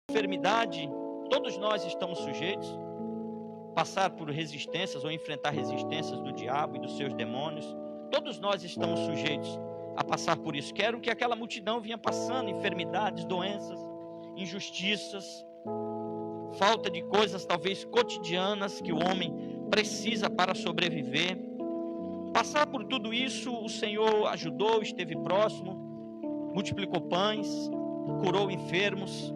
enfermidade, todos nós estamos sujeitos a passar por resistências ou enfrentar resistências do diabo e dos seus demônios. Todos nós estamos sujeitos a passar por isso. Quero que aquela multidão vinha passando enfermidades, doenças, injustiças, falta de coisas talvez cotidianas que o homem precisa para sobreviver. Passar por tudo isso, o Senhor ajudou, esteve próximo, multiplicou pães, curou enfermos.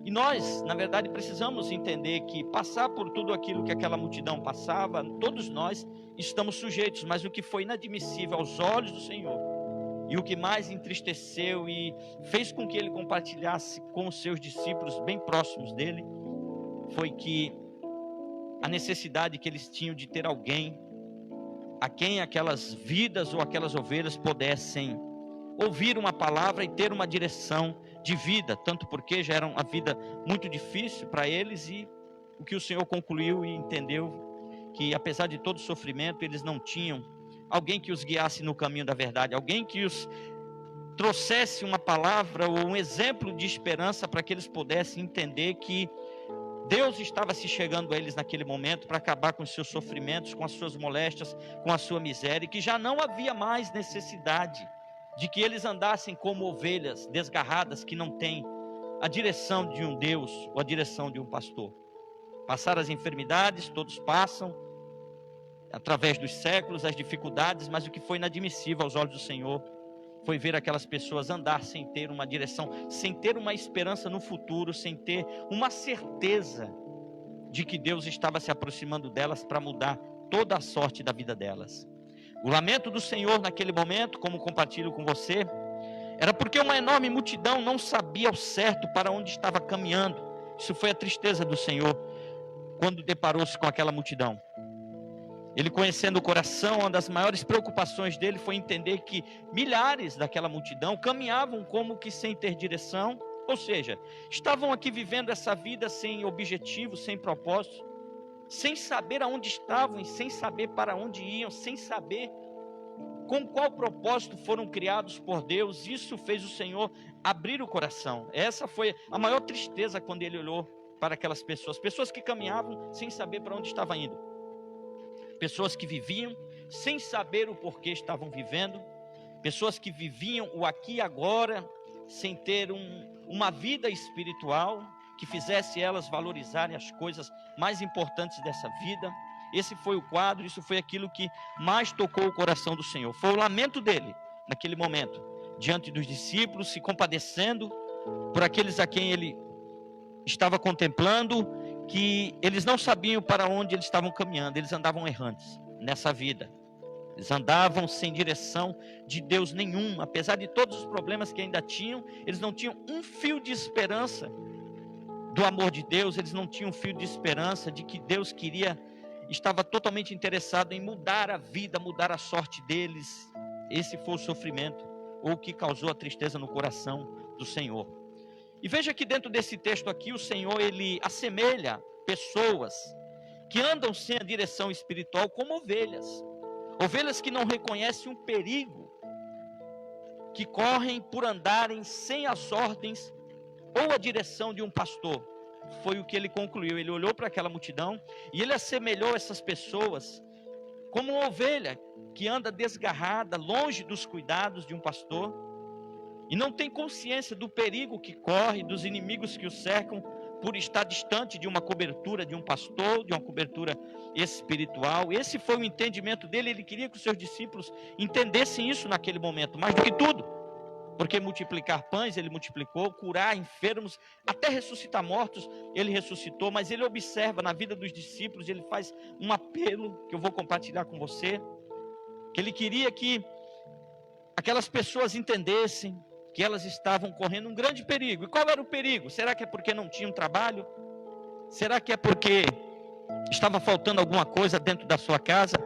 E nós, na verdade, precisamos entender que passar por tudo aquilo que aquela multidão passava, todos nós estamos sujeitos, mas o que foi inadmissível aos olhos do Senhor, e o que mais entristeceu e fez com que ele compartilhasse com os seus discípulos bem próximos dele, foi que a necessidade que eles tinham de ter alguém a quem aquelas vidas ou aquelas ovelhas pudessem ouvir uma palavra e ter uma direção de vida, tanto porque já era uma vida muito difícil para eles, e o que o Senhor concluiu e entendeu, que apesar de todo o sofrimento, eles não tinham alguém que os guiasse no caminho da verdade, alguém que os trouxesse uma palavra ou um exemplo de esperança para que eles pudessem entender que Deus estava se chegando a eles naquele momento para acabar com os seus sofrimentos, com as suas moléstias, com a sua miséria, e que já não havia mais necessidade de que eles andassem como ovelhas desgarradas que não têm a direção de um Deus ou a direção de um pastor. Passaram as enfermidades, todos passam, através dos séculos, as dificuldades, mas o que foi inadmissível aos olhos do Senhor foi ver aquelas pessoas andar sem ter uma direção, sem ter uma esperança no futuro, sem ter uma certeza de que Deus estava se aproximando delas para mudar toda a sorte da vida delas. O lamento do Senhor naquele momento, como compartilho com você, era porque uma enorme multidão não sabia ao certo para onde estava caminhando. Isso foi a tristeza do Senhor quando deparou-se com aquela multidão. Ele, conhecendo o coração, uma das maiores preocupações dele foi entender que milhares daquela multidão caminhavam como que sem ter direção, ou seja, estavam aqui vivendo essa vida sem objetivo, sem propósito, sem saber aonde estavam e sem saber para onde iam, sem saber com qual propósito foram criados por Deus. Isso fez o Senhor abrir o coração. Essa foi a maior tristeza quando ele olhou para aquelas pessoas que caminhavam sem saber para onde estavam indo, pessoas que viviam sem saber o porquê estavam vivendo, pessoas que viviam o aqui e agora sem ter uma vida espiritual que fizesse elas valorizarem as coisas mais importantes dessa vida. Esse foi o quadro, isso foi aquilo que mais tocou o coração do Senhor. Foi o lamento dele, naquele momento, diante dos discípulos, se compadecendo por aqueles a quem ele estava contemplando, que eles não sabiam para onde eles estavam caminhando, eles andavam errantes nessa vida. Eles andavam sem direção de Deus nenhum, apesar de todos os problemas que ainda tinham, eles não tinham um fio de esperança do amor de Deus, eles não tinham um fio de esperança de que Deus estava totalmente interessado em mudar a vida, mudar a sorte deles. Esse foi o sofrimento, ou o que causou a tristeza no coração do Senhor. E veja que dentro desse texto aqui, o Senhor, ele assemelha pessoas que andam sem a direção espiritual como ovelhas. Ovelhas que não reconhecem o perigo, que correm por andarem sem as ordens ou a direção de um pastor. Foi o que ele concluiu. Ele olhou para aquela multidão e ele assemelhou essas pessoas como uma ovelha que anda desgarrada, longe dos cuidados de um pastor, e não tem consciência do perigo que corre, dos inimigos que o cercam, por estar distante de uma cobertura de um pastor, de uma cobertura espiritual. Esse foi o entendimento dele. Ele queria que os seus discípulos entendessem isso naquele momento, mais do que tudo, porque multiplicar pães ele multiplicou, curar enfermos, até ressuscitar mortos ele ressuscitou. Mas ele observa na vida dos discípulos, ele faz um apelo que eu vou compartilhar com você, que ele queria que aquelas pessoas entendessem que elas estavam correndo um grande perigo. E qual era o perigo? Será que é porque não tinham trabalho? Será que é porque estava faltando alguma coisa dentro da sua casa?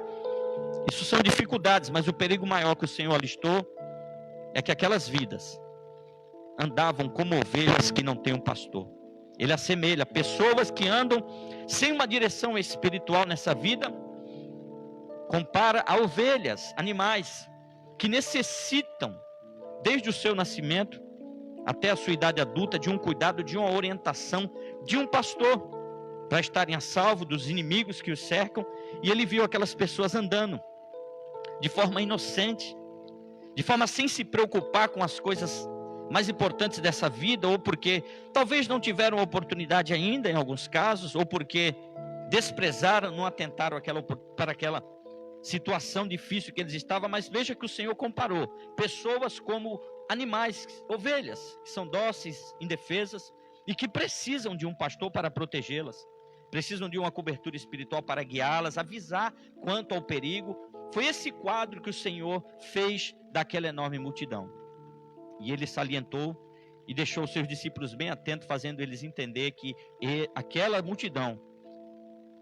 Isso são dificuldades, mas o perigo maior que o Senhor alistou é que aquelas vidas andavam como ovelhas que não têm um pastor. Ele assemelha pessoas que andam sem uma direção espiritual nessa vida, compara a ovelhas, animais, que necessitam, desde o seu nascimento, até a sua idade adulta, de um cuidado, de uma orientação de um pastor, para estarem a salvo dos inimigos que os cercam. E ele viu aquelas pessoas andando de forma inocente, de forma sem se preocupar com as coisas mais importantes dessa vida, ou porque talvez não tiveram oportunidade ainda em alguns casos, ou porque desprezaram, não atentaram para aquela situação difícil que eles estavam. Mas veja que o Senhor comparou pessoas como animais, ovelhas, que são dóceis, indefesas, e que precisam de um pastor para protegê-las, precisam de uma cobertura espiritual para guiá-las, avisar quanto ao perigo. Foi esse quadro que o Senhor fez daquela enorme multidão. E ele salientou e deixou os seus discípulos bem atentos, fazendo eles entender que aquela multidão,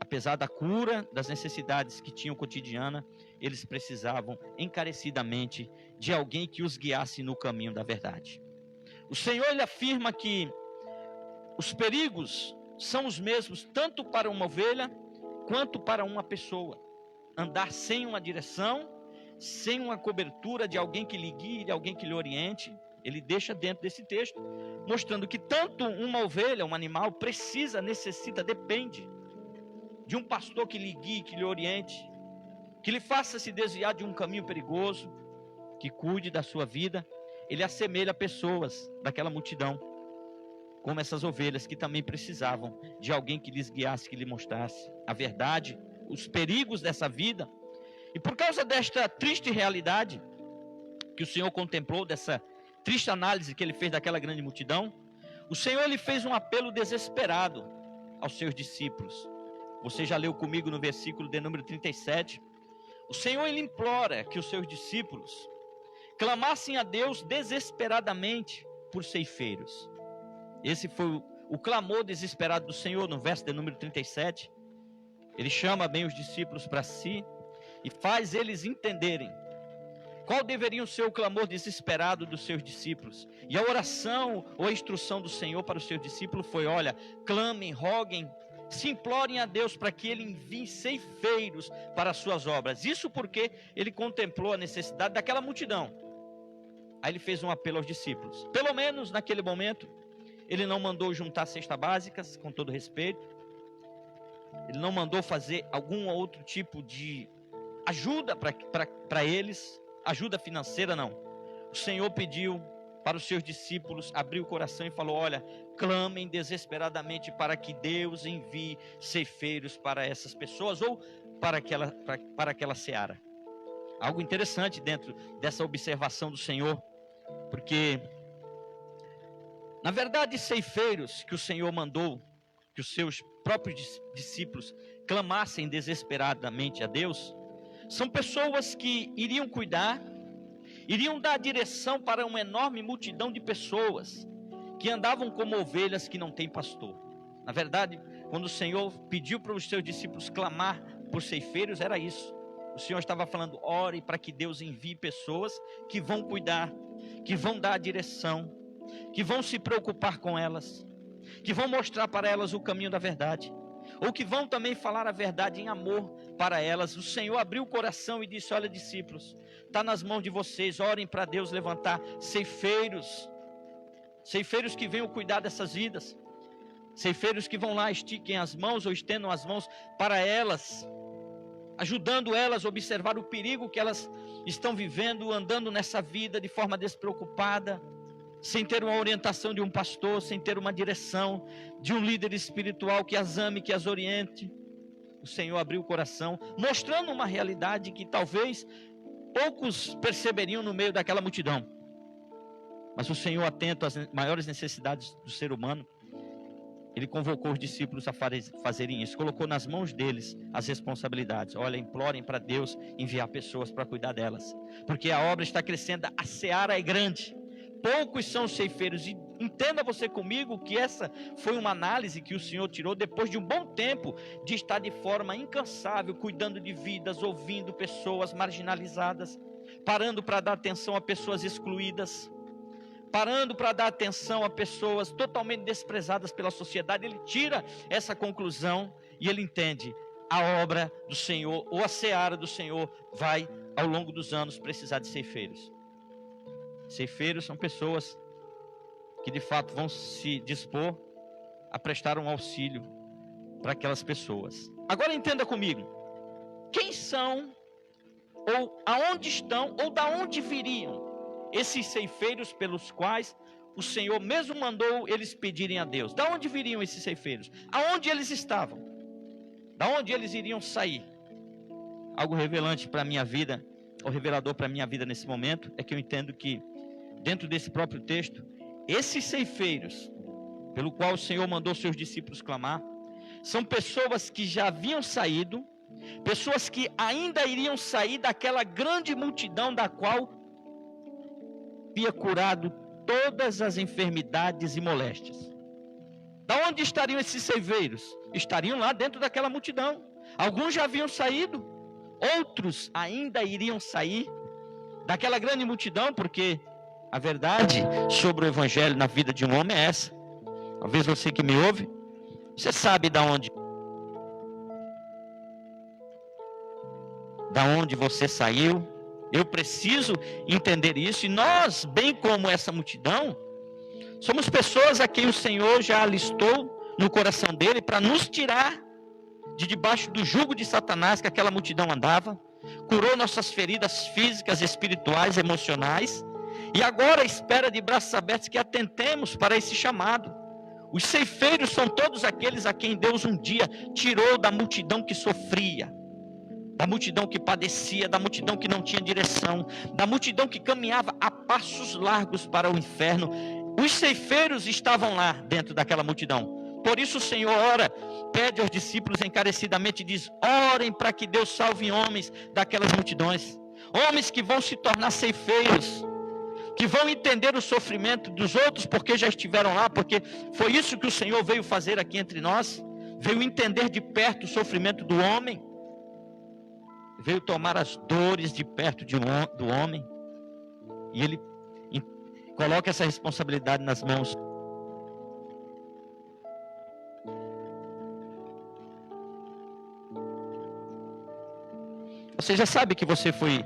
apesar da cura das necessidades que tinham cotidiana, eles precisavam encarecidamente de alguém que os guiasse no caminho da verdade. O Senhor, ele afirma que os perigos são os mesmos tanto para uma ovelha quanto para uma pessoa. Andar sem uma direção, sem uma cobertura de alguém que lhe guie, de alguém que lhe oriente. Ele deixa dentro desse texto, mostrando que tanto uma ovelha, um animal, necessita, depende de um pastor que lhe guie, que lhe oriente, que lhe faça se desviar de um caminho perigoso, que cuide da sua vida. Ele assemelha pessoas daquela multidão, como essas ovelhas que também precisavam de alguém que lhes guiasse, que lhe mostrasse a verdade, os perigos dessa vida. E por causa desta triste realidade que o Senhor contemplou, dessa triste análise que ele fez daquela grande multidão, o Senhor, ele fez um apelo desesperado aos seus discípulos. Você já leu comigo no versículo de número 37. O Senhor, ele implora que os seus discípulos clamassem a Deus desesperadamente por ceifeiros. Esse foi o clamor desesperado do Senhor no verso de número 37. Ele chama bem os discípulos para si e faz eles entenderem qual deveria ser o clamor desesperado dos seus discípulos. E a oração ou a instrução do Senhor para os seus discípulos foi: olha, clamem, roguem, se implorem a Deus para que Ele envie ceifeiros para as suas obras. Isso porque Ele contemplou a necessidade daquela multidão. Aí Ele fez um apelo aos discípulos. Pelo menos naquele momento, Ele não mandou juntar cestas básicas, com todo respeito. Ele não mandou fazer algum outro tipo de ajuda para eles, ajuda financeira, não. O Senhor pediu para os seus discípulos abrir o coração e falou: olha, clamem desesperadamente para que Deus envie ceifeiros para essas pessoas, ou para aquela seara. Algo interessante dentro dessa observação do Senhor, porque na verdade, ceifeiros que o Senhor mandou que os seus próprios discípulos clamassem desesperadamente a Deus, são pessoas que iriam cuidar, iriam dar direção para uma enorme multidão de pessoas que andavam como ovelhas que não têm pastor. Na verdade, quando o Senhor pediu para os seus discípulos clamar por ceifeiros, era isso. O Senhor estava falando: ore para que Deus envie pessoas que vão cuidar, que vão dar a direção, que vão se preocupar com elas, que vão mostrar para elas o caminho da verdade, ou que vão também falar a verdade em amor para elas. O Senhor abriu o coração e disse: olha, discípulos, está nas mãos de vocês, orem para Deus levantar ceifeiros que venham cuidar dessas vidas, ceifeiros que vão lá, estiquem as mãos ou estendam as mãos para elas, ajudando elas a observar o perigo que elas estão vivendo, andando nessa vida de forma despreocupada, sem ter uma orientação de um pastor, sem ter uma direção de um líder espiritual que as ame, que as oriente. O Senhor abriu o coração, mostrando uma realidade que talvez poucos perceberiam no meio daquela multidão. Mas o Senhor, atento às maiores necessidades do ser humano, Ele convocou os discípulos a fazerem isso, colocou nas mãos deles as responsabilidades. Olha, implorem para Deus enviar pessoas para cuidar delas, porque a obra está crescendo, a seara é grande, poucos são os ceifeiros. E entenda você comigo que essa foi uma análise que o Senhor tirou depois de um bom tempo de estar de forma incansável, cuidando de vidas, ouvindo pessoas marginalizadas, parando para dar atenção a pessoas excluídas, parando para dar atenção a pessoas totalmente desprezadas pela sociedade. Ele tira essa conclusão e ele entende: a obra do Senhor, ou a seara do Senhor, vai ao longo dos anos precisar de ceifeiros. Ceifeiros são pessoas que de fato vão se dispor a prestar um auxílio para aquelas pessoas. Agora entenda comigo, quem são, ou aonde estão, ou da onde viriam esses ceifeiros pelos quais o Senhor mesmo mandou eles pedirem a Deus? Da onde viriam esses ceifeiros? Aonde eles estavam? Da onde eles iriam sair? Algo revelante para a minha vida, ou revelador para a minha vida nesse momento, é que eu entendo que dentro desse próprio texto, esses ceifeiros, pelo qual o Senhor mandou seus discípulos clamar, são pessoas que já haviam saído, pessoas que ainda iriam sair daquela grande multidão da qual havia curado todas as enfermidades e moléstias. Da onde estariam esses ceifeiros? Estariam lá dentro daquela multidão. Alguns já haviam saído, outros ainda iriam sair daquela grande multidão, porque a verdade sobre o evangelho na vida de um homem é essa. Talvez você que me ouve, você sabe da onde você saiu. Eu preciso entender isso, e nós, bem como essa multidão, somos pessoas a quem o Senhor já alistou no coração dele para nos tirar de debaixo do jugo de Satanás que aquela multidão andava, curou nossas feridas físicas, espirituais, emocionais, e agora espera de braços abertos que atentemos para esse chamado. Os ceifeiros são todos aqueles a quem Deus um dia tirou da multidão que sofria, da multidão que padecia, da multidão que não tinha direção, da multidão que caminhava a passos largos para o inferno. Os ceifeiros estavam lá dentro daquela multidão. Por isso o Senhor ora, pede aos discípulos encarecidamente, diz: orem para que Deus salve homens daquelas multidões, homens que vão se tornar ceifeiros, que vão entender o sofrimento dos outros, porque já estiveram lá, porque foi isso que o Senhor veio fazer aqui entre nós, veio entender de perto o sofrimento do homem, veio tomar as dores de perto do homem, e Ele coloca essa responsabilidade nas mãos. Você já sabe que você foi